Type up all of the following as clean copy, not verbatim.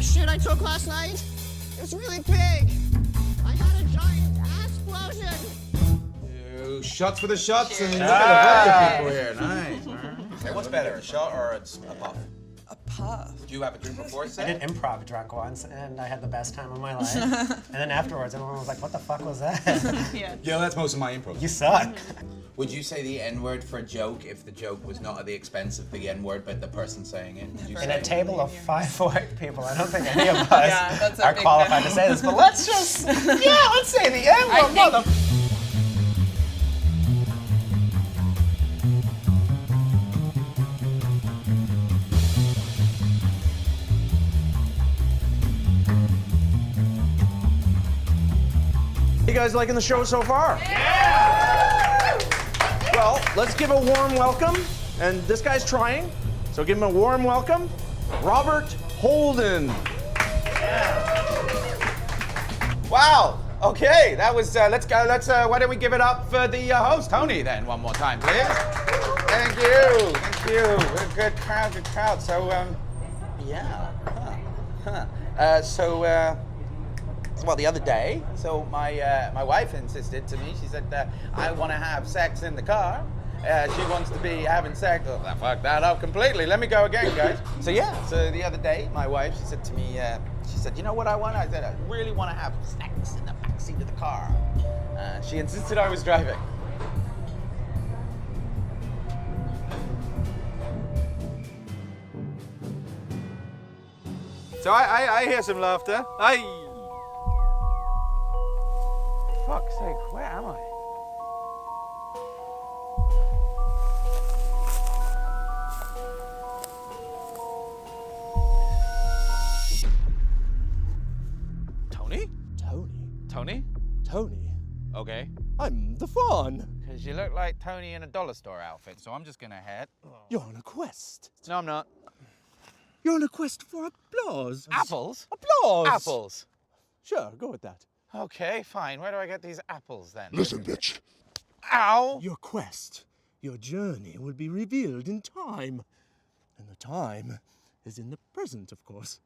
the shit I took last night? It was really big. I had a giant ass explosion. Shots for the shots, and look at the vodka people here. Nice. Hey, what's better, a shot or a puff? A puff. Do you have a drink before I set? did improv drunk once, and I had the best time of my life. And then afterwards, everyone was like, what the fuck was that? Yeah. Yeah, that's most of my improv. You suck. Would you say the N-word for a joke if the joke was not at the expense of the N-word, but the person saying it? Would you In say? a table of 5 white people, I don't think any of us Yeah, that's a are big qualified no. to say this, but let's just, let's say the N-word, mother. You guys liking the show so far? Yeah! Well, let's give a warm welcome. And this guy's trying, so give him a warm welcome. Robert Holden. Wow. Okay, that was. Let's go. Why don't we give it up for the host, Tony, then one more time, please. Thank you. Thank you. Good crowd. Good crowd. So, yeah. Well, the other day, so my wife insisted to me. She said, "I want to have sex in the car." She wants to be having sex. Oh, fuck that up completely. Let me go again, guys. So the other day, my wife, she said to me, she said, "You know what I want?" I said, "I really want to have sex in the backseat of the car." She insisted I was driving. So I hear some laughter. Fuck's sake, where am I? Tony? Tony? Tony, Okay. I'm the Fawn. Because you look like Tony in a dollar store outfit, so I'm just gonna head. You're on a quest. No, I'm not. You're on a quest for applause. Apples? Applause. Apples. Sure, go with that. Okay, fine. Where do I get these apples then? Listen, bitch. Ow! Your quest, your journey will be revealed in time. And the time is in the present, of course.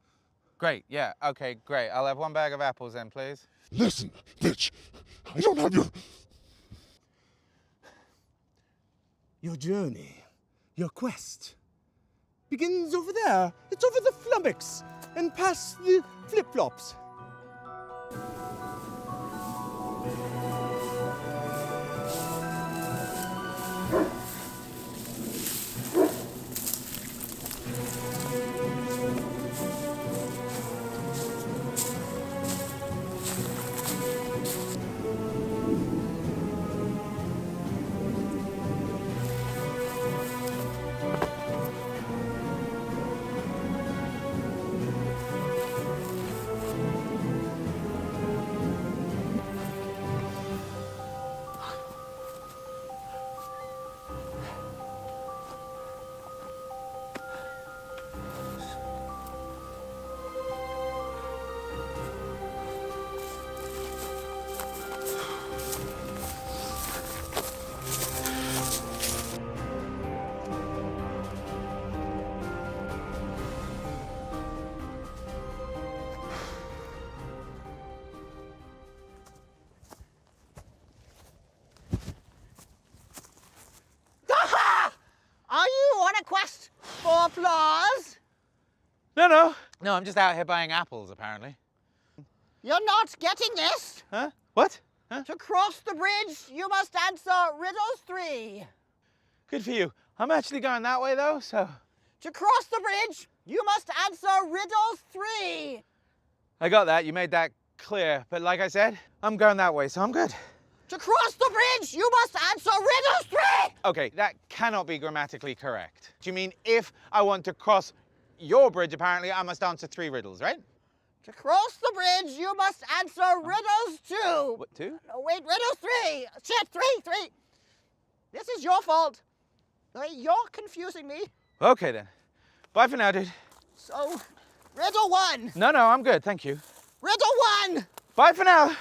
Great, yeah, okay, great. I'll have one bag of apples then, please. Listen, bitch. I don't have your... Your journey, your quest, begins over there. It's over the flummox and past the flip-flops. Are you on a quest for applause? No, I'm just out here buying apples, apparently. You're not getting this. Huh? What? Huh? To cross the bridge, you must answer riddles 3. Good for you. I'm actually going that way, though, so... To cross the bridge, you must answer riddles 3. I got that. You made that clear. But like I said, I'm going that way, so I'm good. To cross the bridge, you must answer riddles 3. Okay, that cannot be grammatically correct. Do you mean if I want to cross your bridge, apparently, I must answer 3 riddles, right? To cross the bridge, you must answer riddles 2. What, 2? No, wait, riddles 3. Shit, 3. This is your fault. You're confusing me. Okay, then. Bye for now, dude. So, riddle 1. No, I'm good. Thank you. Riddle 1. Bye for now.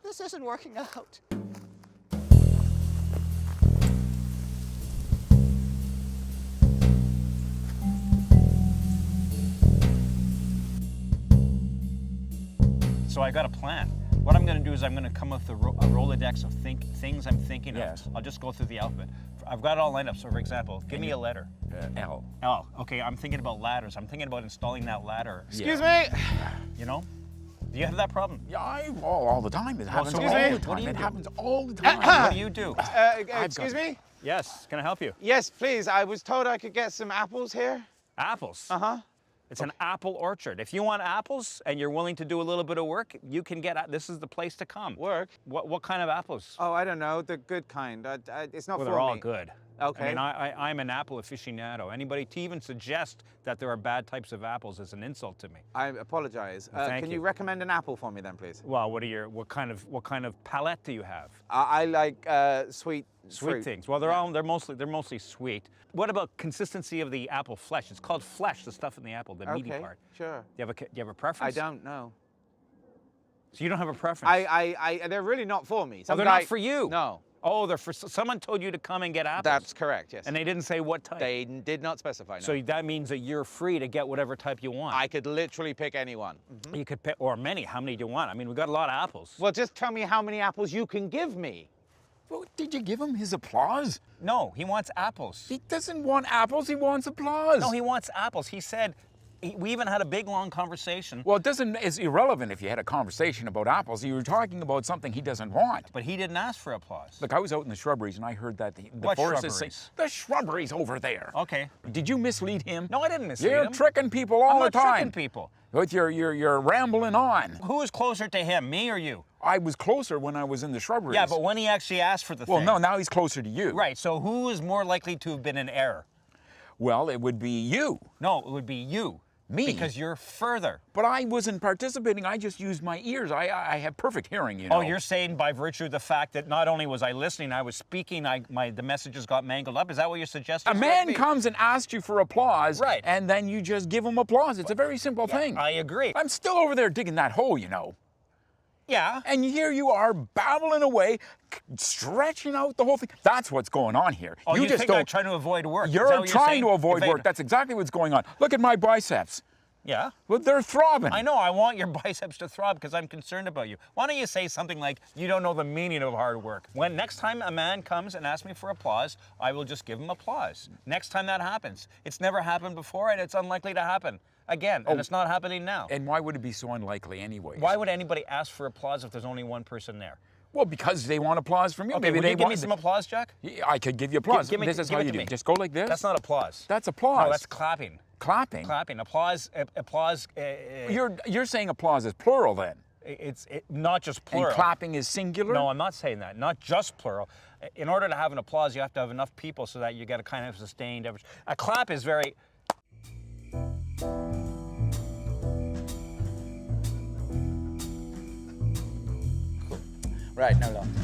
This isn't working out. so I got a plan. What I'm going to do is I'm going to come up with a Rolodex of things I'm thinking Yes. of. I'll just go through the alphabet. I've got it all lined up. So, for example, give me a letter. L. L. Okay, I'm thinking about ladders. I'm thinking about installing that ladder. Excuse me. You know? Do you have that problem? Yeah, all the time. It happens so all excuse me? the What time. do you It do? happens all the time. What do you do? Excuse me. Yes, can I help you? Yes, please. I was told I could get some apples here. Apples. Uh-huh. It's an apple orchard. If you want apples and you're willing to do a little bit of work, you can get. This is the place to come. Work? What kind of apples? Oh, I don't know. The good kind. It's not Well, for they're all me. good. Okay. I mean, I'm an apple aficionado. Anybody to even suggest that there are bad types of apples is an insult to me. I apologize. Thank Can you. you recommend an apple for me then, please? Well, what kind of palate do you have? I like sweet Sweet fruit. things. Well, they're mostly sweet. What about consistency of the apple flesh? It's called flesh, the stuff in the apple, the meaty Okay, part. sure. Do you have a preference? I don't know. So you don't have a preference? They're really not for me. Oh, Some they're guy- not for you. No. Oh, they're for someone told you to come and get apples. That's correct, yes. And they didn't say what type. They did not specify, no. So that means that you're free to get whatever type you want. I could literally pick anyone. You could pick, or many. How many do you want? I mean, we've got a lot of apples. Well, just tell me how many apples you can give me. Well, did you give him his applause? No, he wants apples. He doesn't want apples, he wants applause. No, he wants apples. He said, we even had a big, long conversation. Well, it's irrelevant if you had a conversation about apples. You were talking about something he doesn't want. But he didn't ask for applause. Look, I was out in the shrubberies and I heard that the What forest is shrubberies? the shrubberies over there. Okay. Did you mislead him? No, I didn't mislead You're him. tricking people all I'm the not time. tricking people. With you're rambling on. Who is closer to him, me or you? I was closer when I was in the shrubberies. Yeah, but when he actually asked for the Well, thing. no, now he's closer to you. Right, so who is more likely to have been in error? Well, it would be you. No, it would be you. Me? Because you're further. But I wasn't participating. I just used my ears. I have perfect hearing, you know. Oh, you're saying by virtue of the fact that not only was I listening, I was speaking, the messages got mangled up? Is that what you're suggesting? A man comes and asks you for applause, Right. and then you just give him applause. It's a very simple thing. I agree. I'm still over there digging that hole, you know. Yeah. And here you are babbling away, stretching out the whole thing. That's what's going on here. Oh, you just think I'm trying to avoid work? Is that You're what trying saying? to avoid If I- work. That's exactly what's going on. Look at my biceps. Yeah. Well, they're throbbing. I know, I want your biceps to throb because I'm concerned about you. Why don't you say something like, you don't know the meaning of hard work? When next time a man comes and asks me for applause, I will just give him applause. Next time that happens. It's never happened before and it's unlikely to happen again, and it's not happening now. And why would it be so unlikely anyway? Why would anybody ask for applause if there's only one person there? Well, because they want applause from you. Okay, Maybe will they you give me want some applause, Jack? Yeah, I could give you applause. Give me- This is give how it you to do. me. Just go like this. That's not applause. That's applause. No, that's clapping. clapping. Clapping. Applause. Applause. You're saying applause is plural then. It's not just plural. And clapping is singular? No, I'm not saying that. Not just plural. In order to have an applause, you have to have enough people so that you get a kind of sustained. A clap is very. Right, no longer.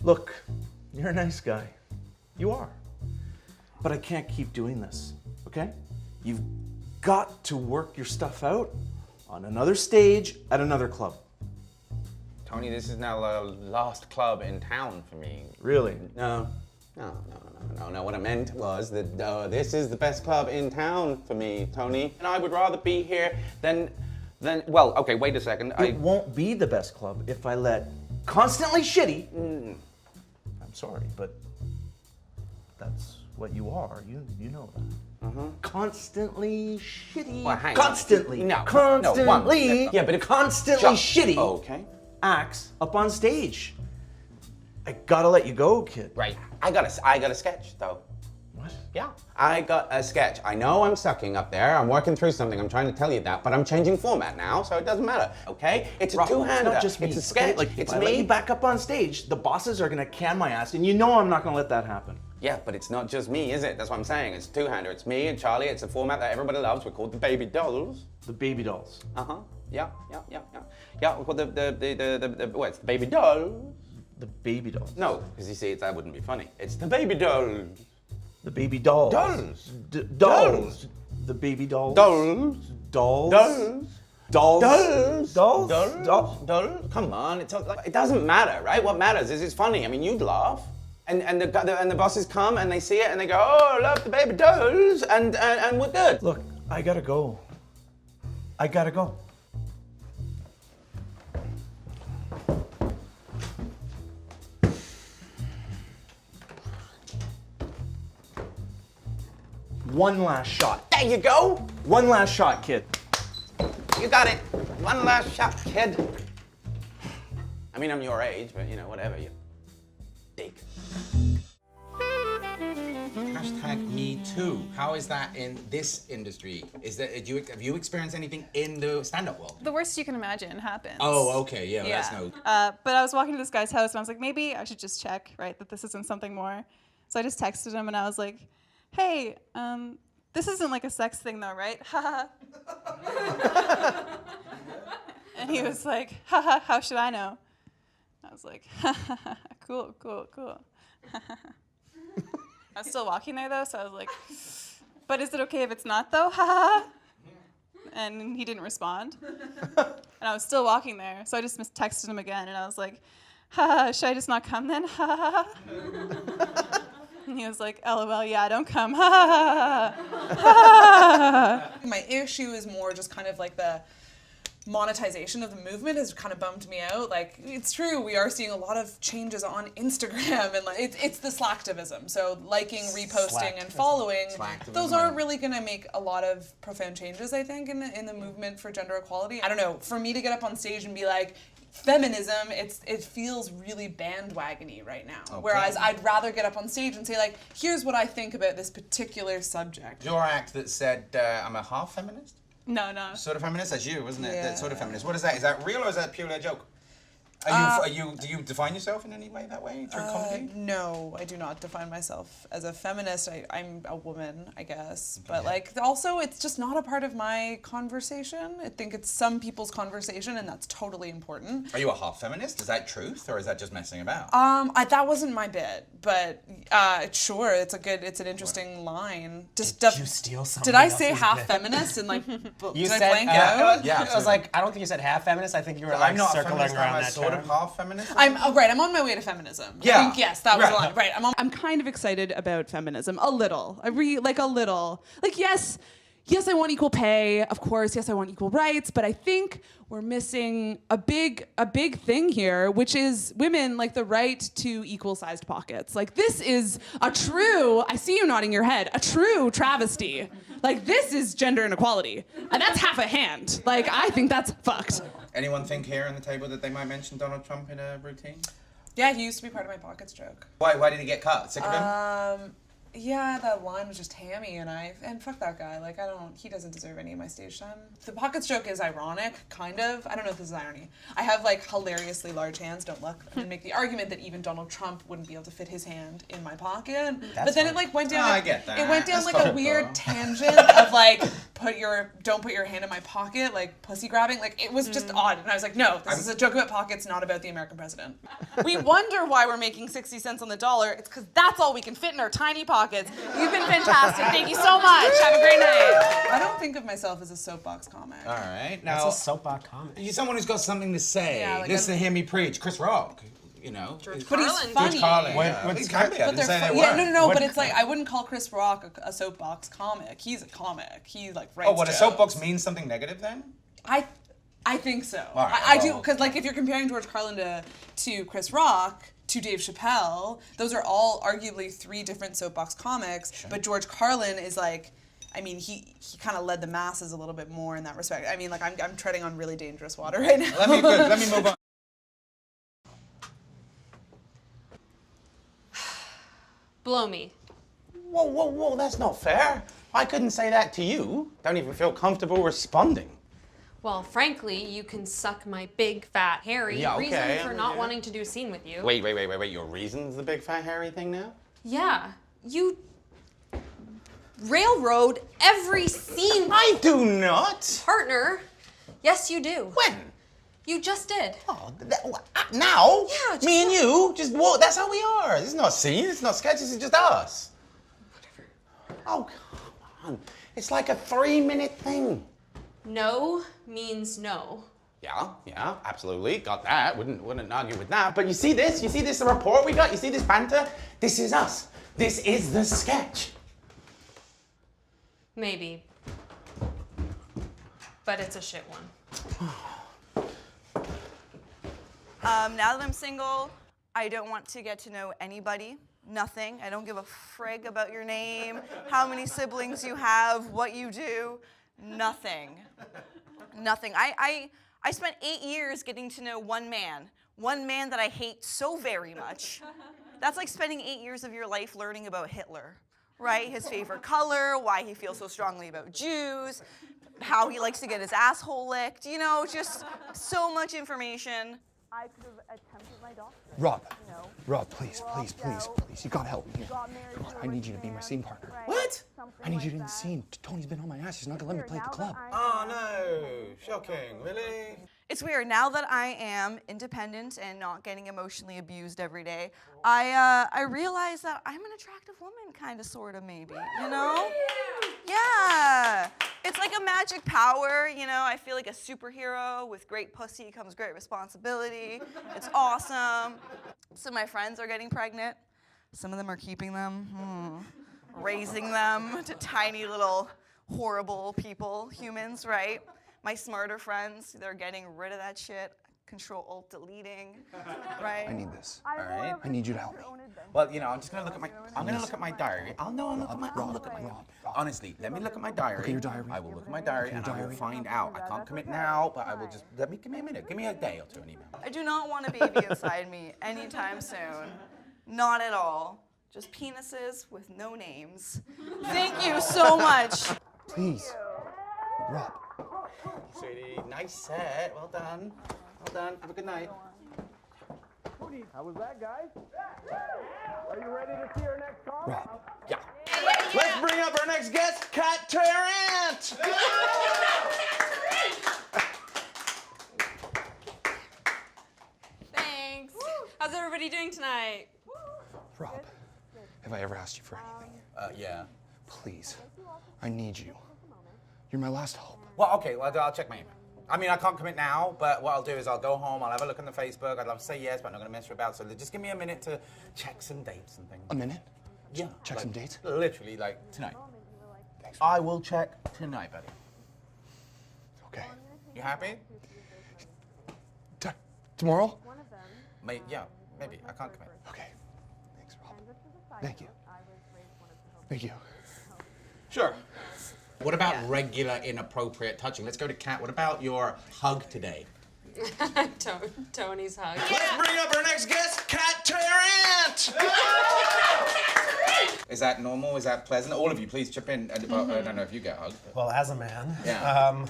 Look, you're a nice guy. You are. But I can't keep doing this, okay? You've got to work your stuff out on another stage at another club. Tony, this is now the last club in town for me. Really? No. What I meant was that this is the best club in town for me, Tony. And I would rather be here than well, okay, wait a second. It won't be the best club if I let constantly shitty. I'm sorry, but that's what you are. You know that. Constantly shitty. Well, hang on. Constantly. No, Constantly. yeah, but if constantly shitty Okay. acts up on stage. I gotta let you go, kid. Right. I got a sketch though. What? Yeah. I got a sketch. I know I'm sucking up there. I'm working through something. I'm trying to tell you that, but I'm changing format now, so it doesn't matter. Okay? It's a Rob, two-hander. It's not just me. It's a okay? sketch. Like, it's if I let you me. back up on stage, the bosses are gonna can my ass, and you know I'm not gonna let that happen. Yeah, but it's not just me, is it? That's what I'm saying. It's a two-hander. It's me and Charlie. It's a format that everybody loves. We're called the Baby Dolls. The Baby Dolls. Uh-huh. Yeah. Yeah, well, what's the Baby Dolls? The Baby Dolls. No, because you see, that wouldn't be funny. It's the Baby Dolls. The Baby Dolls. Dolls. Dolls. Dolls. The Baby Dolls. Dolls. Dolls. Dolls. Dolls. Dolls. Dolls. Dolls. Dolls. Dolls. Come on, it doesn't matter, right? What matters is it's funny. I mean, you'd laugh. and the bosses come and they see it and they go, oh, I love the baby dolls, and we're good. Look, I gotta go. I gotta go. One last shot. There you go. One last shot, kid. You got it. One last shot, kid. I mean, I'm your age, but you know, whatever, you dick. Hashtag Me Too. How is that in this industry? Is that have you experienced anything in the stand-up world? The worst you can imagine happens. Oh, okay, yeah, that's no. But I was walking to this guy's house and I was like, maybe I should just check, right, that this isn't something more. So I just texted him and I was like, hey, this isn't like a sex thing though, right? Haha. And he was like, haha, how should I know? I was like, cool. I was still walking there though, so I was like, but is it okay if it's not though? Haha. And he didn't respond. And I was still walking there, so I just texted him again and I was like, haha, should I just not come then? Haha. And he was like, LOL, yeah, don't come. My issue is more just kind of like the monetization of the movement has kind of bummed me out. Like, it's true, we are seeing a lot of changes on Instagram, and like it's the slacktivism. So liking, reposting, and following, those aren't really going to make a lot of profound changes, I think, in the movement for gender equality. I don't know, for me to get up on stage and be like, feminism, it feels really bandwagony right now. Okay. Whereas I'd rather get up on stage and say like, here's what I think about this particular subject. Your act that said, I'm a half feminist? No. Sort of feminist? That's you, wasn't it? Yeah. That sort of feminist. What is that? Is that real or is that purely a joke? Do you define yourself in any way that way through comedy? No, I do not define myself as a feminist. I'm a woman, I guess. But like, also, it's just not a part of my conversation. I think it's some people's conversation, and that's totally important. Are you a half feminist? Is that truth, or is that just messing about? That wasn't my bit, but sure, it's an interesting line. Just did you steal something? Did I say half feminist and like? You did said, I blank out? Yeah, I was like, I don't think you said half feminist. I think you were like circling around that term. Sort of half feminist. I'm on my way to feminism. Yeah. I think, yes, that was the line. Right. I'm kind of excited about feminism. A little. A little. Like, yes, I want equal pay. Of course, yes, I want equal rights. But I think we're missing a big thing here, which is women like the right to equal-sized pockets. Like, this is a true, I see you nodding your head, a true travesty. Like, this is gender inequality. And that's half a hand. Like, I think that's fucked. Anyone think here on the table that they might mention Donald Trump in a routine? Yeah, he used to be part of my pockets joke. Why did he get cut? Sick of him? Yeah, that line was just hammy, and fuck that guy. Like, he doesn't deserve any of my stage time. The pockets joke is ironic, kind of. I don't know if this is irony. I have, like, hilariously large hands, don't look. I'm gonna make the argument that even Donald Trump wouldn't be able to fit his hand in my pocket. But then it, like, went down... I get that. It went down, That's like, a weird tangent of, like, don't put your hand in my pocket, like, pussy grabbing. Like, it was just odd. And I was like, no, this is a joke about pockets, not about the American president. We wonder why we're making 60 cents on the dollar. It's because that's all we can fit in our tiny pockets. You've been fantastic. Thank you so much. Have a great night. I don't think of myself as a soapbox comic. All right. Now, What's a soapbox comic? You're someone who's got something to say. Yeah, like Listen to hear me preach. Chris Rock, you know. But he's funny. George Carlin. He's comedy. I didn't say they weren't. Yeah, no. But it's like, I wouldn't call Chris Rock a soapbox comic. He's a comic. He like writes what, jokes. A soapbox means something negative then? I think so. All right, I do, because like if you're comparing George Carlin to Chris Rock, to Dave Chappelle, those are all arguably three different soapbox comics, sure. But George Carlin is like, I mean, he kind of led the masses a little bit more in that respect. I mean, like I'm treading on really dangerous water right now. Let me move on. Blow me. Whoa, that's not fair. I couldn't say that to you. Don't even feel comfortable responding. Well, frankly, you can suck my big, fat, hairy reason for not wanting to do a scene with you. Wait. Your reason's the big, fat, hairy thing now? Yeah. You railroad every scene. I do not. Partner. Yes, you do. When? You just did. Oh, now? Yeah. Just me and you? Just walk. That's how we are. This is not a scene. It's not sketches. It's just us. Whatever. Oh, come on. It's like a 3-minute thing. No means no. Yeah, absolutely. Got that. Wouldn't argue with that. But you see this? The report we got? You see this banter? This is us. This is the sketch. Maybe. But it's a shit one. Now that I'm single, I don't want to get to know anybody. Nothing. I don't give a frig about your name, how many siblings you have, what you do. Nothing. Nothing. I spent 8 years getting to know one man that I hate so very much. That's like spending 8 years of your life learning about Hitler, right? His favorite color, why he feels so strongly about Jews, how he likes to get his asshole licked, you know, just so much information. I could have attempted my doctorate. Rob, please, you gotta help me here. Come on, I need you to be my scene partner. What? I need you in the scene. Tony's been on my ass. He's not gonna let me play at the club. Oh no, shocking, really? It's weird, now that I am independent and not getting emotionally abused every day, I realize that I'm an attractive woman, kind of, sort of, maybe, you know? Yeah. It's like a magic power, you know? I feel like a superhero. With great pussy comes great responsibility. It's awesome. Some of my friends are getting pregnant. Some of them are keeping them, raising them to tiny little horrible people, humans, right? My smarter friends, they're getting rid of that shit. Control-Alt-Deleting, right? I need this. All right. I need you to help me. Well, you know, I'm just gonna look at my diary. I'll look at my honestly, let me look at my diary. Look at your diary. I will look at my diary and I will find out. I can't commit now, but I will just give me a minute. Give me a day or two an email. I do not want a baby inside me anytime soon. Not at all. Just penises with no names. Thank you so much. Please. Rob. Sweetie, nice set. Well done. Well done. Have a good night. How was that, guys? Are you ready to see our next car? Rob. Yeah. Let's bring up our next guest, Kat Tarrant! Thanks. How's everybody doing tonight? Rob, have I ever asked you for anything? Yeah. Please. I need you. You're my last hope. Well, okay, well, I'll check my email. I mean, I can't commit now, but what I'll do is I'll go home, I'll have a look on the Facebook. I'd love to say yes, but I'm not going to mess you about. So just give me a minute to check some dates and things. A minute? Yeah. Check some dates? Literally, like, tonight. Thanks. I will check tonight, buddy. Okay. You happy? Tomorrow? Yeah, maybe. I can't commit. Okay. Thanks, Rob. Thank you. Thank you. Sure. What about regular inappropriate touching? Let's go to Kat. What about your hug today? Tony's hug. Let's bring up our next guest, Kat Tarrant! Is that normal? Is that pleasant? All of you, please chip in. I don't know if you get hugged. Well, as a man, Yeah.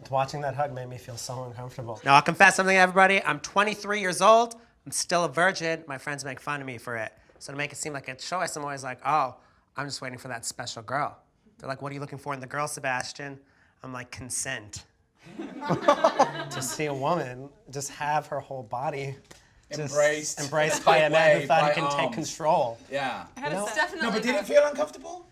watching that hug made me feel so uncomfortable. Now, I'll confess something to everybody. I'm 23 years old. I'm still a virgin. My friends make fun of me for it. So to make it seem like a choice, I'm always like, oh, I'm just waiting for that special girl. They're like, what are you looking for in the girl, Sebastian? I'm like, consent. To see a woman just have her whole body just embraced by a man who thought he can take control. Yeah. Definitely. No, but did it feel uncomfortable?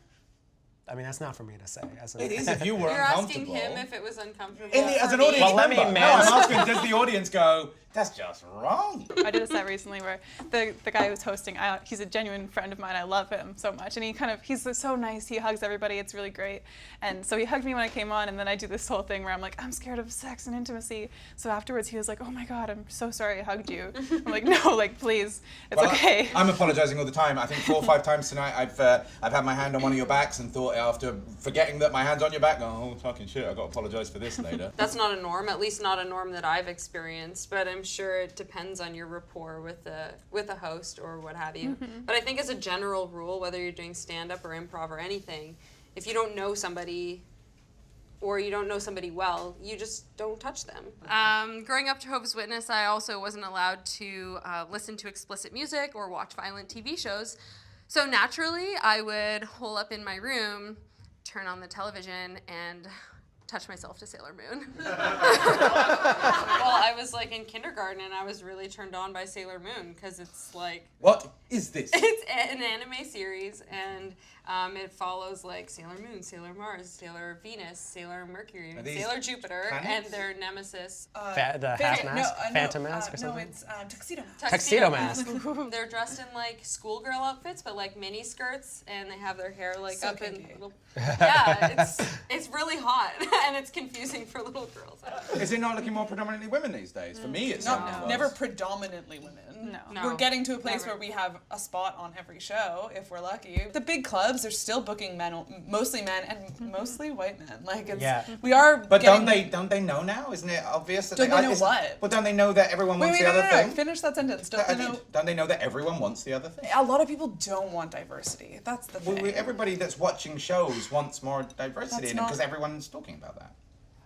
I mean, that's not for me to say. It is if you were You're asking uncomfortable. him if it was uncomfortable. As an for me. audience Well, let me member. No, I'm asking, does the audience go, that's just wrong? I did a set recently where the guy who's hosting, he's a genuine friend of mine. I love him so much. And he's so nice. He hugs everybody. It's really great. And so he hugged me when I came on, and then I do this whole thing where I'm like, I'm scared of sex and intimacy. So afterwards he was like, oh my God, I'm so sorry I hugged you. I'm like, no, like, please, it's okay. I'm apologizing all the time. I think 4 or 5 times tonight I've had my hand on one of your backs and thought after forgetting that my hand's on your back, oh, fucking shit, I've got to apologize for this later. That's not a norm, at least not a norm that I've experienced, but I'm sure it depends on your rapport with a host or what have you. Mm-hmm. But I think as a general rule, whether you're doing stand-up or improv or anything, if you don't know somebody or you don't know somebody well, you just don't touch them. Growing up Jehovah's Witness, I also wasn't allowed to listen to explicit music or watch violent TV shows. So naturally, I would hole up in my room, turn on the television, and touch myself to Sailor Moon. Well, I was like in kindergarten and I was really turned on by Sailor Moon because it's like... What is this? It's an anime series and it follows like Sailor Moon, Sailor Mars, Sailor Venus, Sailor Mercury, Sailor Jupiter, and their nemesis. The half mask? Phantom mask or something? No, it's Tuxedo Mask. Tuxedo Mask. They're dressed in like schoolgirl outfits, but like mini skirts, and they have their hair like So up in kinky. little. Yeah, it's really hot, and it's confusing for little girls. Is it not looking more predominantly women these days? For me, it's not. Never predominantly women. No. We're getting to a place Never. where we have a spot on every show, if we're lucky. The big clubs are still booking men, mostly men, and mostly white men. Like, it's, we are But getting... don't they know now? Isn't it obvious that Don't they know what? Well, don't they know that everyone wants Wait, the no, other no, thing? finish that sentence. Don't they know that everyone wants the other thing? A lot of people don't want diversity. That's the thing. Everybody that's watching shows wants more diversity That's in it not- because everyone's talking about that.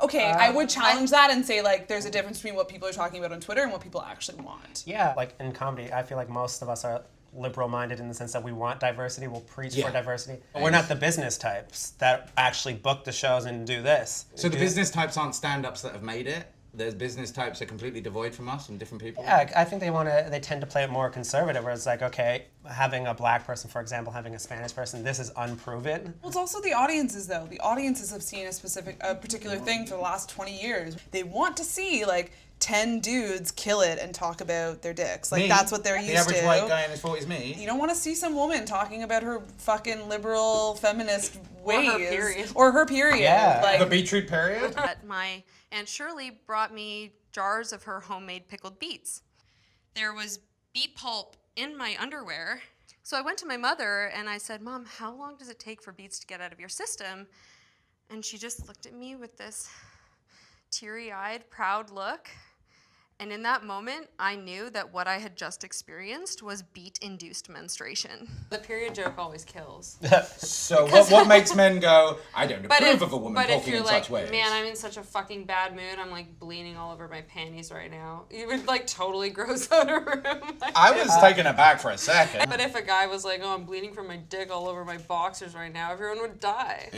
Okay, I would challenge that and say, like, there's a difference between what people are talking about on Twitter and what people actually want. Yeah, like in comedy, I feel like most of us are liberal-minded in the sense that we want diversity, we'll preach for diversity. But we're not the business types that actually book the shows and do this. So the business types aren't stand-ups that have made it? There's business types that are completely devoid from us and different people? Yeah, I think they tend to play it more conservative, where it's like, okay, having a black person, for example, having a Spanish person, this is unproven. Well, it's also the audiences, though. The audiences have seen a particular thing for the last 20 years. They want to see, like, 10 dudes kill it and talk about their dicks. Like, Me? that's what they're used to. The average white guy in his 40s, me? You don't want to see some woman talking about her fucking liberal feminist ways. Or her period. Or her period. Yeah. Like, The beetroot period? But my Aunt Shirley brought me jars of her homemade pickled beets. There was beet pulp in my underwear. So I went to my mother and I said, Mom, how long does it take for beets to get out of your system? And she just looked at me with this teary-eyed, proud look. And in that moment, I knew that what I had just experienced was beet-induced menstruation. The period joke always kills. So what makes men go, I don't approve of a woman but if talking you're in like, such ways? man, I'm in such a fucking bad mood, I'm like bleeding all over my panties right now. You would like totally gross out a room. I was taken aback for a second. But if a guy was like, oh, I'm bleeding from my dick all over my boxers right now, everyone would die.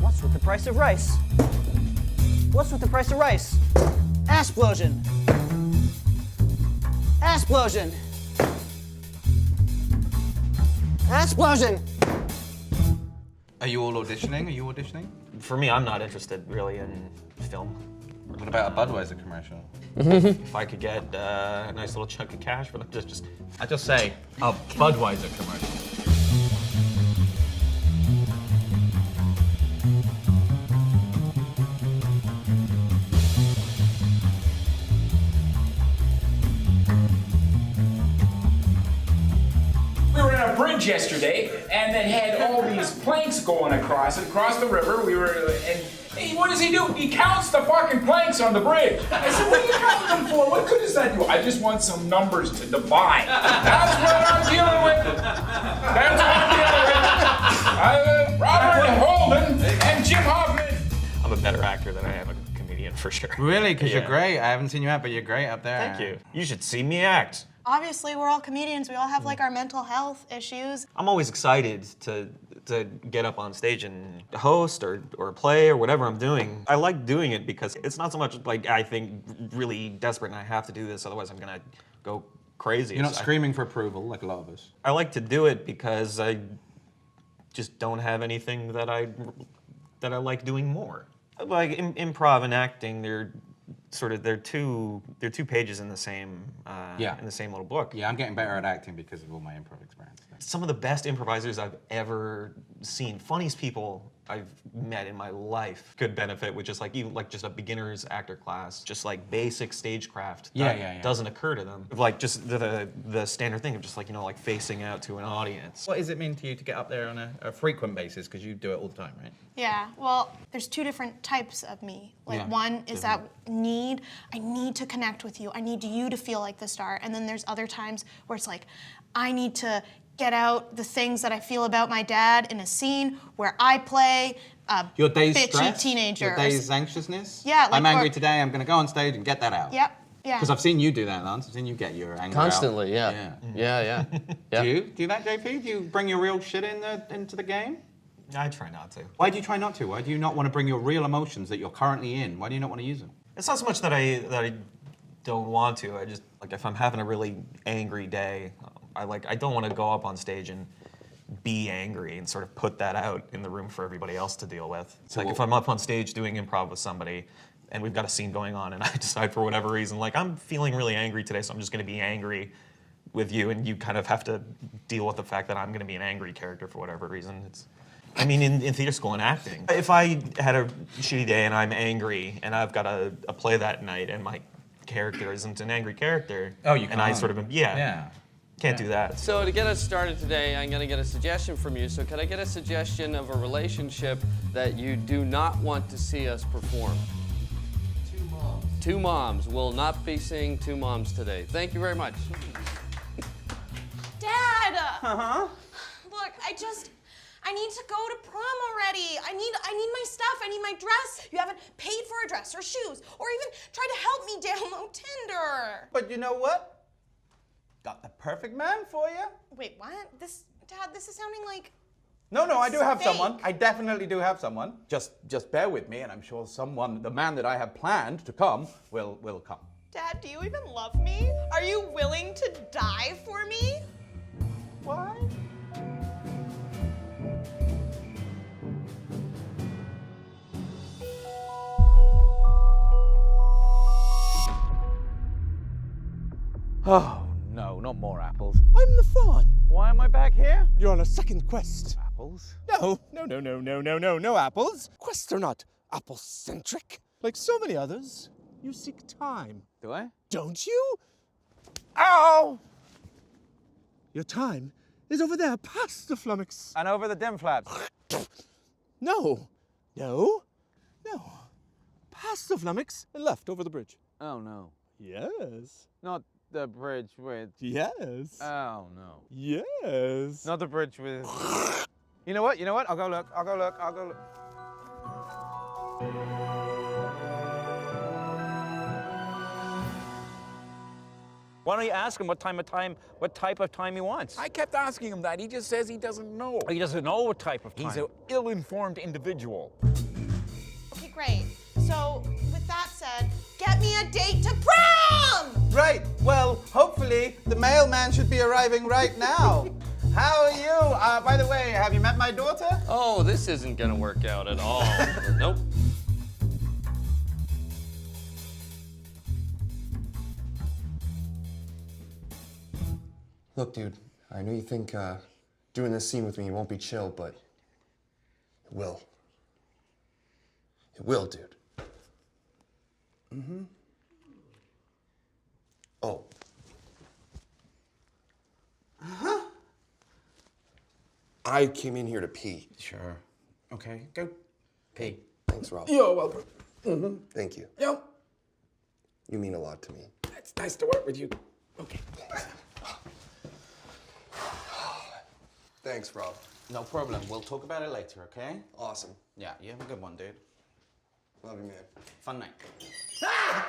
What's with the price of rice? What's with the price of rice? Asplosion. Asplosion. Asplosion. Are you all auditioning? Are you auditioning? For me, I'm not interested really in film. What about a Budweiser commercial? If I could get a nice little chunk of cash for them, I just say a Budweiser commercial. We were in a bridge yesterday, and they had all these planks going across the river. And hey, what does he do? He counts the fucking planks on the bridge. I said, what are you counting them for? What good does that do? I just want some numbers to divide. That's what I'm dealing with. That's what I'm dealing with. Robert Holden and Jim Hoffman. I'm a better actor than I am a comedian for sure. Really? Because you're Yeah. great. I haven't seen you act, but you're great up there. Thank you. You should see me act. Obviously, we're all comedians. We all have like our mental health issues. I'm always excited to get up on stage and host or play or whatever I'm doing. I like doing it because it's not so much like I think really desperate and I have to do this, otherwise I'm gonna go crazy. You're not screaming for approval like a lot of us. I like to do it because I just don't have anything that I like doing more. Like improv and acting, they're two pages in the same in the same little book. Yeah, I'm getting better at acting because of all my improv experience. Some of the best improvisers I've ever seen, funniest people I've met in my life could benefit with just just a beginner's actor class, just like basic stagecraft. Yeah. Doesn't occur to them. Like just the standard thing of just like like facing out to an audience. What does it mean to you to get up there on a frequent basis? Because you do it all the time, right? Yeah, well, there's two different types of me. Like Yeah, one is that I need to connect with you. I need you to feel like the star. And then there's other times where it's like, I need to get out the things that I feel about my dad in a scene where I play a Your day's bitchy stress, teenager. your day's anxiousness. Yeah, like, I'm angry or- today. I'm going to go on stage and get that out. Yep. Yeah. Because I've seen you do that, Lance. I've seen you get your anger Constantly, out. yeah. Yeah. Do you do that, JP? Do you bring your real shit into the game? I try not to. Why do you try not to? Why do you not want to bring your real emotions that you're currently in? Why do you not want to use them? It's not so much that I don't want to. I just like if I'm having a really angry day, I don't want to go up on stage and be angry and sort of put that out in the room for everybody else to deal with. It's like if I'm up on stage doing improv with somebody and we've got a scene going on and I decide for whatever reason, like I'm feeling really angry today, so I'm just going to be angry with you, and you kind of have to deal with the fact that I'm going to be an angry character for whatever reason. I mean, in theater school and acting, if I had a shitty day and I'm angry and I've got a play that night and my character isn't an angry character, and I sort of can't do that. So to get us started today, I'm going to get a suggestion from you. So can I get a suggestion of a relationship that you do not want to see us perform? Two moms. Two moms. We'll not be seeing two moms today. Thank you very much. Dad! Look, I need to go to prom already. I need my stuff. I need my dress. You haven't paid for a dress or shoes or even tried to help me download Tinder. But you know what? Got the perfect man for you. Wait, what? Dad, this is sounding like... No, I do have fake. someone. I definitely do have someone. Just bear with me, and I'm sure the man that I have planned to come, will come. Dad, do you even love me? Are you willing to die for me? Why? Oh, no, not more apples. I'm the fawn. Why am I back here? You're on a second quest. Apples? No apples. Quests are not apple-centric. Like so many others, you seek time. Do I? Don't you? Ow! Your time is over there, past the flummox. And over the dim flaps. No. Past the flummox and left over the bridge. Oh, no. Yes. Not the bridge with... Yes. Oh, no. Yes. Not the bridge with... You know what? I'll go look. Why don't you ask him what type of time he wants? I kept asking him that. He just says he doesn't know. He doesn't know what type of time. He's an ill-informed individual. Okay, great. So, with that said, get me a date to prom! Right. Well, hopefully the mailman should be arriving right now. How are you? By the way, have you met my daughter? Oh, this isn't going to work out at all. Nope. Look, dude, I know you think doing this scene with me won't be chill, but it will. It will, dude. Mm-hmm. Oh. Uh-huh. I came in here to pee. Sure. Okay, go pee. Thanks, Rob. You're welcome. Mm-hmm. Thank you. Yo. You mean a lot to me. It's nice to work with you. Okay. Thanks, Rob. No problem. We'll talk about it later, okay? Awesome. Yeah, you have a good one, dude. Love you, man. Fun night. Ah!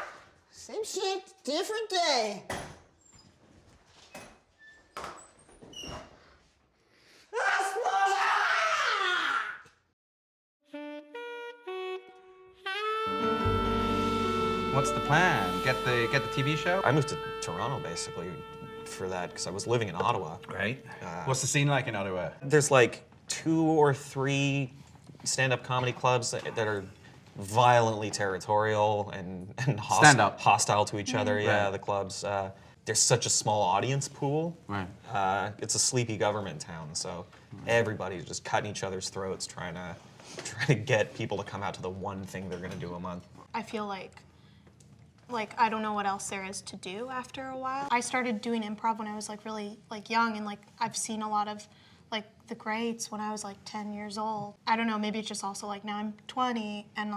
Same shit, different day. What's the plan? Get the TV show? I moved to Toronto basically for that because I was living in Ottawa. Right. What's the scene like in Ottawa? There's like 2 or 3 stand-up comedy clubs that are violently territorial and Stand-up. hostile to each other. Right. Yeah, the clubs. There's such a small audience pool. Right. It's a sleepy government town, so everybody's just cutting each other's throats, trying to get people to come out to the one thing they're gonna do a month. I feel like I don't know what else there is to do after a while. I started doing improv when I was really young, and I've seen a lot of the greats when I was 10 years old. I don't know, maybe it's just also now I'm 20 and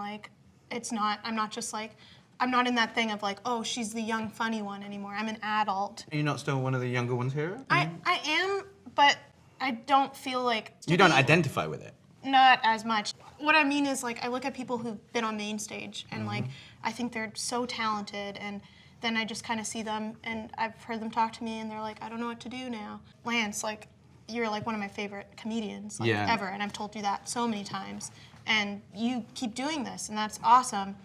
I'm not in that thing of oh, she's the young funny one anymore. I'm an adult. Are you not still one of the younger ones here? I am, but I don't feel like You don't identify with it. not as much. What I mean is like I look at people who've been on main stage and like I think they're so talented, and then I just kind of see them and I've heard them talk to me and they're like, I don't know what to do now. Lance, like you're like one of my favorite comedians like, Yeah. ever, and I've told you that so many times. And you keep doing this, and that's awesome.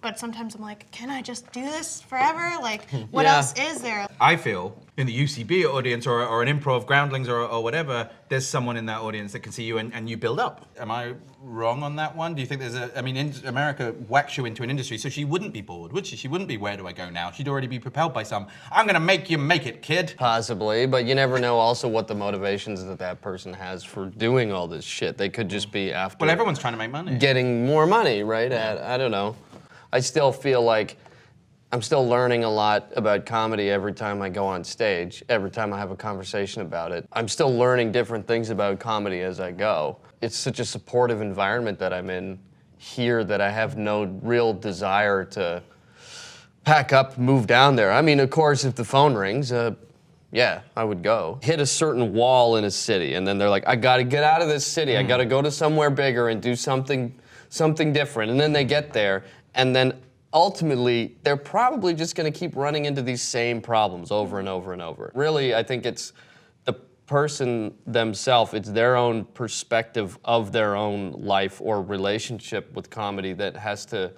But sometimes I'm like, can I just do this forever? Like, what Yeah. else is there? I feel in the UCB audience or an improv Groundlings or whatever, there's someone in that audience that can see you and you build up. Am I wrong on that one? Do you think there's a, I mean, America whacks you into an industry, so she wouldn't be bored, would she? She wouldn't be, where do I go now? She'd already be propelled by some, I'm gonna make you make it, kid. Possibly, but you never know also what the motivations that person has for doing all this shit. They could just be after. Well, everyone's trying to make money. Getting more money, right? I don't know. I still feel like I'm still learning a lot about comedy every time I go on stage, every time I have a conversation about it. I'm still learning different things about comedy as I go. It's such a supportive environment that I'm in here that I have no real desire to pack up, move down there. I mean, of course, if the phone rings, yeah, I would go. Hit a certain wall in a city, and then they're like, I gotta get out of this city. I gotta go to somewhere bigger and do something different. And then they get there, and then ultimately, they're probably just gonna keep running into these same problems over and over and over. Really, I think it's the person themselves, it's their own perspective of their own life or relationship with comedy that has to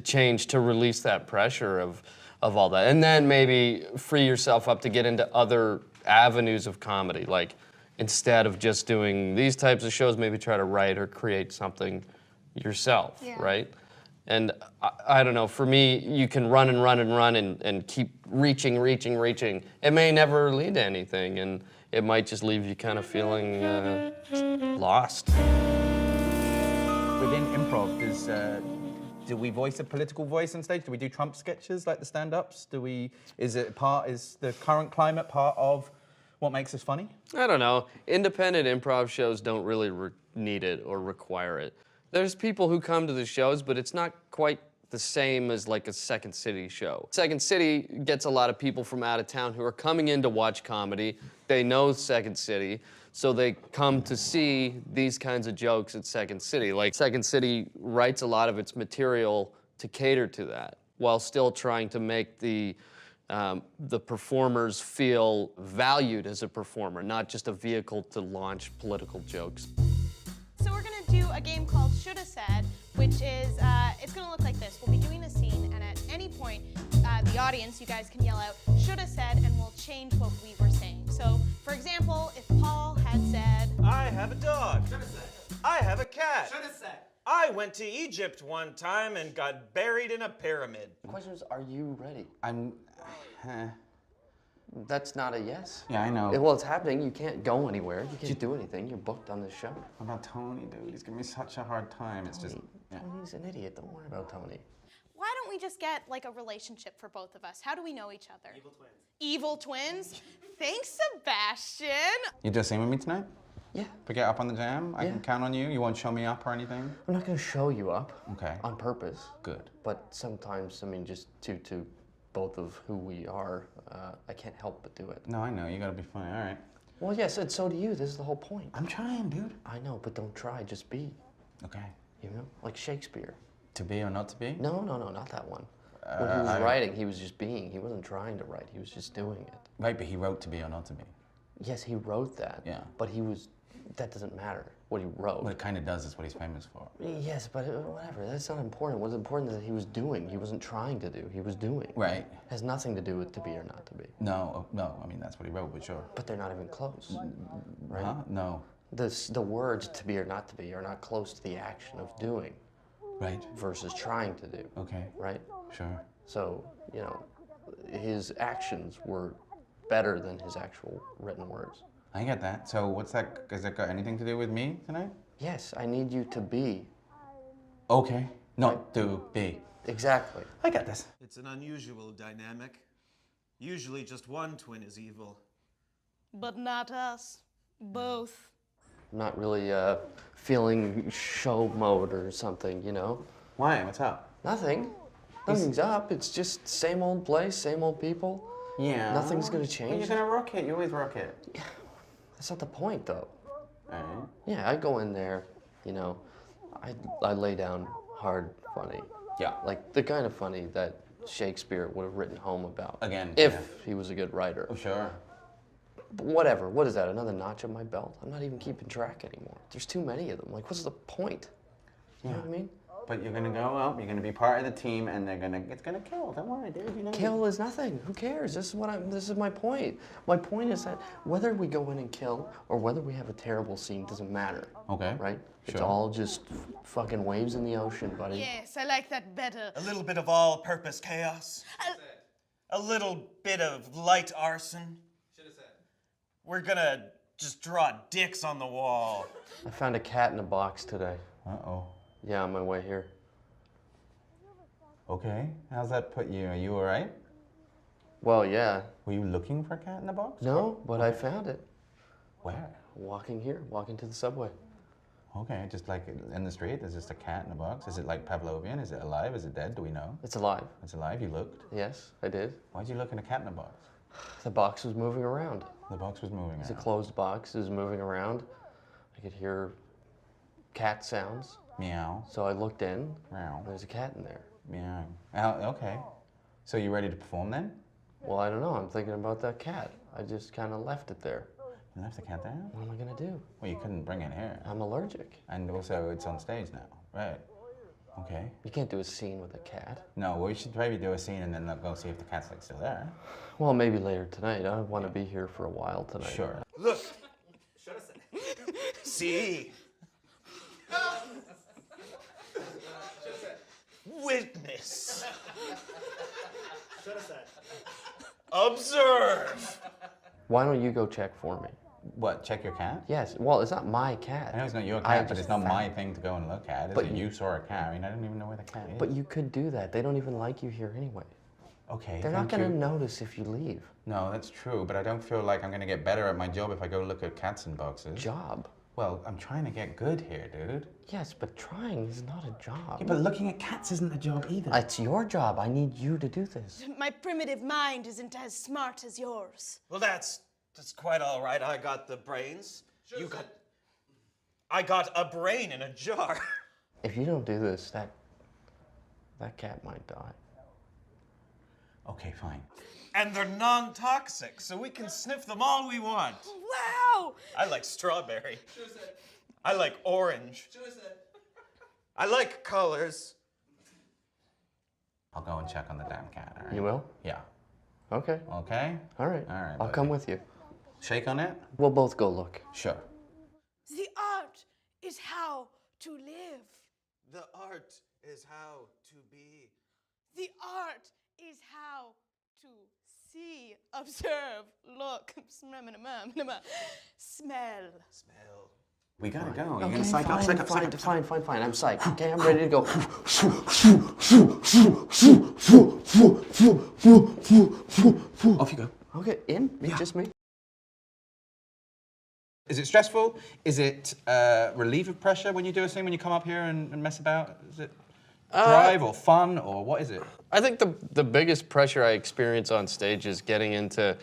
change to release that pressure of all that. And then maybe free yourself up to get into other avenues of comedy. Like, instead of just doing these types of shows, maybe try to write or create something yourself, right? And I don't know, for me, you can run and run and run and keep reaching. It may never lead to anything, and it might just leave you kind of feeling lost. Within improv, do we voice a political voice on stage? Do we do Trump sketches like the stand-ups? Is the current climate part of what makes us funny? I don't know. Independent improv shows don't really need it or require it. There's people who come to the shows, but it's not quite the same as like a Second City show. Second City gets a lot of people from out of town who are coming in to watch comedy. They know Second City, so they come to see these kinds of jokes at Second City. Like, Second City writes a lot of its material to cater to that, while still trying to make the performers feel valued as a performer, not just a vehicle to launch political jokes. So we're gonna do a game called Shoulda Said, which is, it's gonna look like this. We'll be doing a scene, and at any point, the audience, you guys can yell out, shoulda said, and we'll change what we were saying. So, for example, if Paul had said, I have a dog. Shoulda said. I have a cat. Shoulda said. I went to Egypt one time and got buried in a pyramid. The question is, are you ready? That's not a yes. Yeah, I know. Well, it's happening. You can't go anywhere. You can't do anything. You're booked on this show. What about Tony, dude? He's giving me such a hard time. It's just... Yeah. Tony's an idiot. Don't worry about Tony. why don't we just get like a relationship for both of us? How do we know each other? Evil twins. Evil twins? Thanks, Sebastian. You just sing with me tonight? Yeah. To get up on the jam? I can count on you? You won't show me up or anything? I'm not gonna show you up. Okay. On purpose. Good. But sometimes, I mean, just to both of who we are, I can't help but do it. No, I know. You gotta be funny. All right. Well, yes, and so do you. This is the whole point. I'm trying, dude. I know, but don't try. Just be. Okay. You know, like Shakespeare. To be or not to be? No, not that one. When he was writing, he was just being. He wasn't trying to write. He was just doing it. Right, but he wrote to be or not to be. Yes, he wrote that. Yeah. But he was. That doesn't matter. What he wrote. Well, it kind of does. It's what he's famous for. Yes, but whatever. That's not important. What's important is that he was doing. He wasn't trying to do. He was doing. Right. Has nothing to do with to be or not to be. No, no. I mean, that's what he wrote, but sure. But they're not even close. Right? Huh? No. The words to be or not to be are not close to the action of doing. Right. Versus trying to do. Okay. Right? Sure. So, you know, his actions were better than his actual written words. I get that. So what's that? Has that got anything to do with me tonight? Yes, I need you to be. Okay. Not to be. Exactly. I got this. It's an unusual dynamic. Usually just one twin is evil. But not us. Both. I'm not really feeling show mode or something, you know? Why? What's up? Nothing. Nothing's up. It's just same old place, same old people. Yeah. Nothing's gonna Well, change. you're gonna rock it. You always rock it. That's not the point, though. All right. Yeah, I go in there, you know, I lay down hard funny. Yeah. Like the kind of funny that Shakespeare would have written home about. Again, if yeah. he was a good writer. Oh, sure. But whatever. What is that? Another notch on my belt? I'm not even keeping track anymore. There's too many of them. Like, what's the point? You know what I mean? But you're gonna go up, you're gonna be part of the team, and it's gonna kill. Don't worry, dude. You know. Kill is nothing. Who cares? This is my point. My point is that whether we go in and kill or whether we have a terrible scene doesn't matter. Okay. Right? It's Sure. all just fucking waves in the ocean, buddy. Yes, I like that better. A little bit of all-purpose chaos. A little bit of light arson. We're gonna just draw dicks on the wall. I found a cat in a box today. Uh-oh. Yeah, on my way here. Okay. How's that put you? Are you all right? Well, yeah. Were you looking for a cat in the box? No, but I found it. Where? Walking here, walking to the subway. Okay, just like in the street, there's just a cat in a box. Is it like Pavlovian? Is it alive? Is it dead? Do we know? It's alive. It's alive? You looked? Yes, I did. Why'd you look in a cat in a box? The box was moving around. The box was moving It's a around. closed box. It was moving around. I could hear cat sounds. Meow. So I looked in. Meow. There's a cat in there. Meow. Okay. So you ready to perform then? Well, I don't know. I'm thinking about that cat. I just kind of left it there. You left the cat there? What am I gonna do? Well, you couldn't bring it here. I'm allergic. And also, it's on stage now. Right. Okay. You can't do a scene with a cat. No, well, we should maybe do a scene and then go see if the cat's like still there. Well, maybe later tonight. I want to be here for a while tonight. Sure. Look. See. Witness. Observe. Why don't you go check for me? What, check your cat? Yes. Well, it's not my cat. I know it's not your I cat, but just it's not found my it. thing to go and look at, is But it? You saw a cat. I mean, I don't even know where the cat is. But you could do that. They don't even like you here anyway. Okay, They're not thank going to you. notice if you leave. No, that's true, but I don't feel like I'm going to get better at my job if I go look at cats in boxes. Job? Well, I'm trying to get good here, dude. Yes, but trying is not a job. Yeah, but looking at cats isn't a job either. It's your job. I need you to do this. My primitive mind isn't as smart as yours. Well, that's quite all right. I got the brains. I got a brain in a jar. If you don't do this, that cat might die. Okay, fine. And they're non-toxic, so we can sniff them all we want. Wow! I like strawberry. I like orange. I like colors. I'll go and check on the damn cat, all right? You will? Yeah. Okay. Okay? All right. All right. I'll buddy. come with you. Shake on it? We'll both go look. Sure. The art is how to live. The art is how to be. The art is how to see, observe, look, smell. We gotta go. You're Okay, gonna psych up, psych up, psych up. fine. I'm psyched. Okay, I'm ready to go. Off you go. Okay, in? Just me? Is it stressful? Is it relief of pressure when you do a scene, when you come up here and mess about? Is it drive or fun or what is it? I think the biggest pressure I experience on stage is getting into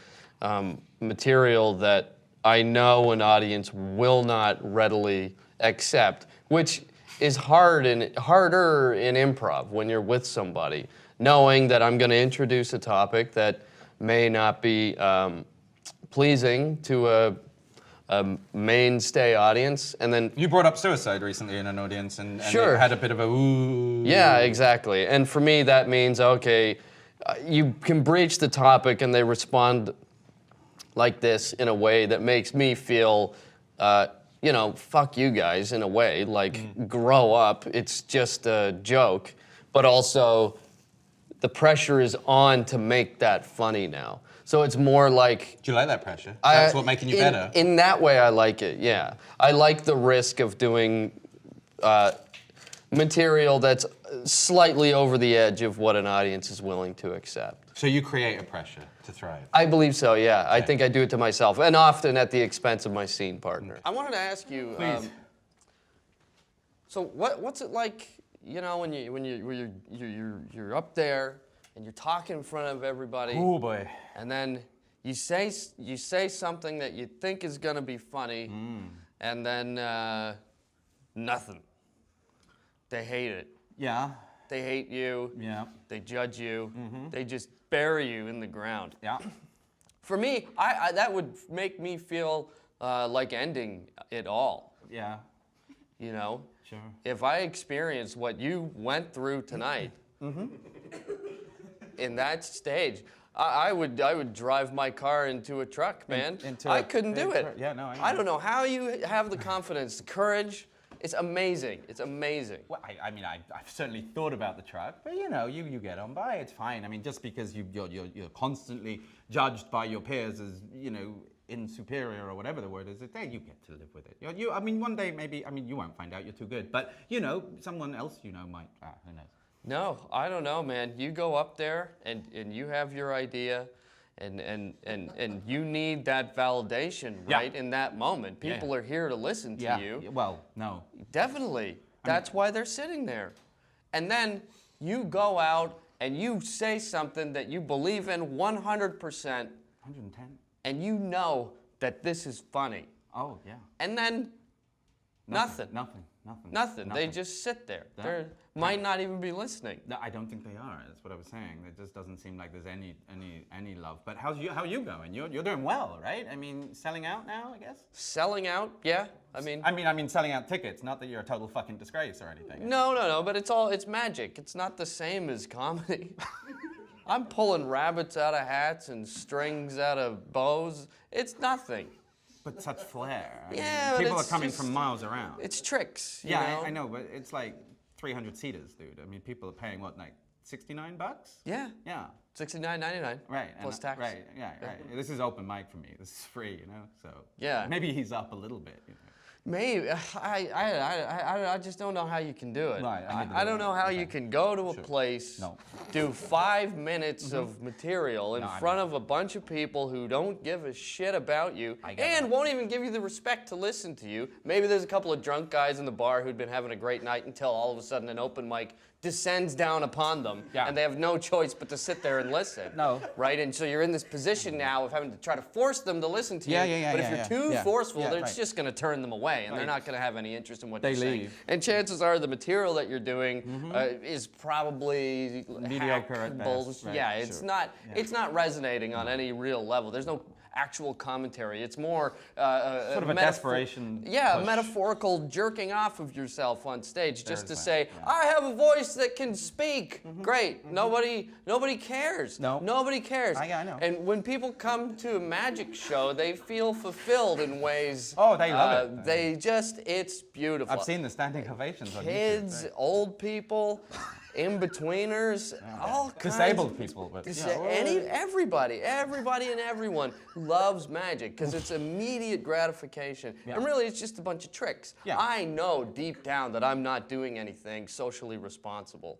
material that I know an audience will not readily accept, which is harder in improv when you're with somebody, knowing that I'm going to introduce a topic that may not be pleasing to a mainstay audience, and then you brought up suicide recently in an audience, and Sure. it had a bit of a ooh. Yeah, exactly. And for me, that means, okay, you can breach the topic and they respond like this in a way that makes me feel, fuck you guys in a way, like grow up, it's just a joke. But also, the pressure is on to make that funny now. So it's more like... Do you like that pressure? That's what's making you better? In that way, I like it, yeah. I like the risk of doing material that's slightly over the edge of what an audience is willing to accept. So you create a pressure to thrive? I believe so, yeah. I think I do it to myself, and often at the expense of my scene partner. I wanted to ask you, Please. so what's it like, when you're up there and you're talking in front of everybody? Oh boy. And then You say something that you think is gonna be funny, and then nothing. They hate it. Yeah. They hate you. Yeah. They judge you. They just bury you in the ground. Yeah. For me, I that would make me feel like ending it all. Yeah. You know? Sure. If I experienced what you went through tonight in that stage, I would drive my car into a truck, man. I couldn't do it. Yeah, no, I don't know how you have the confidence, the courage. It's amazing. It's amazing. Well, I mean, I've certainly thought about the truck, but you know, you get on by. It's fine. I mean, just because you're constantly judged by your peers as, you know, superior or whatever the word is, you get to live with it. I mean, one day maybe, I mean, you won't find out you're too good, but you know, someone else you know might. Who knows? No, I don't know, man. You go up there and you have your idea, and you need that validation right in that moment. People are here to listen to you. Well, no. Definitely. That's why they're sitting there. And then you go out and you say something that you believe in 100%. 110. And you know that this is funny. Oh, yeah. And then nothing. Nothing. They just sit there. They might not even be listening. No, I don't think they are. That's what I was saying. It just doesn't seem like there's any love. But how are you going? You're doing well, right? I mean, selling out now, I guess. Selling out, yeah. I mean, selling out tickets. Not that you're a total fucking disgrace or anything. No. But it's magic. It's not the same as comedy. I'm pulling rabbits out of hats and strings out of bows. It's nothing. But such flair. I mean, Yeah, people are coming from miles around. It's tricks. you Yeah, know? I know, but it's like 300 seaters, dude. I mean, people are paying what, like $69? Yeah. Yeah. $69.99. Right. Plus tax. Right. Yeah. Right. This is open mic for me. This is free, you know. So. Yeah. Maybe he's up a little bit. You know. Maybe I just don't know how you can do it. Right, I don't know how you can go to a place, do 5 minutes of material in front of a bunch of people who don't give a shit about you and won't even give you the respect to listen to you. Maybe there's a couple of drunk guys in the bar who'd been having a great night until all of a sudden an open mic descends down upon them and they have no choice but to sit there and listen. No. Right? And so you're in this position now of having to try to force them to listen to you. But if you're too forceful, it's just going to turn them away and they're not going to have any interest in what you're saying. And chances are the material that you're doing is probably mediocre at best. Right. Yeah, it's not resonating on any real level. There's no actual commentary. It's more sort of a desperation. Yeah, push. metaphorical jerking off of yourself on stage just to say, I have a voice that can speak. Great. Nobody cares. No. Nobody cares. I know. And when people come to a magic show, they feel fulfilled in ways. Oh, they love it. It's beautiful. I've seen the standing ovations on YouTube. Kids, Right. old people, in-betweeners, all kinds. Disabled people. But, Everybody and everyone loves magic because it's immediate gratification. And really, it's just a bunch of tricks. Yeah. I know deep down that I'm not doing anything socially responsible.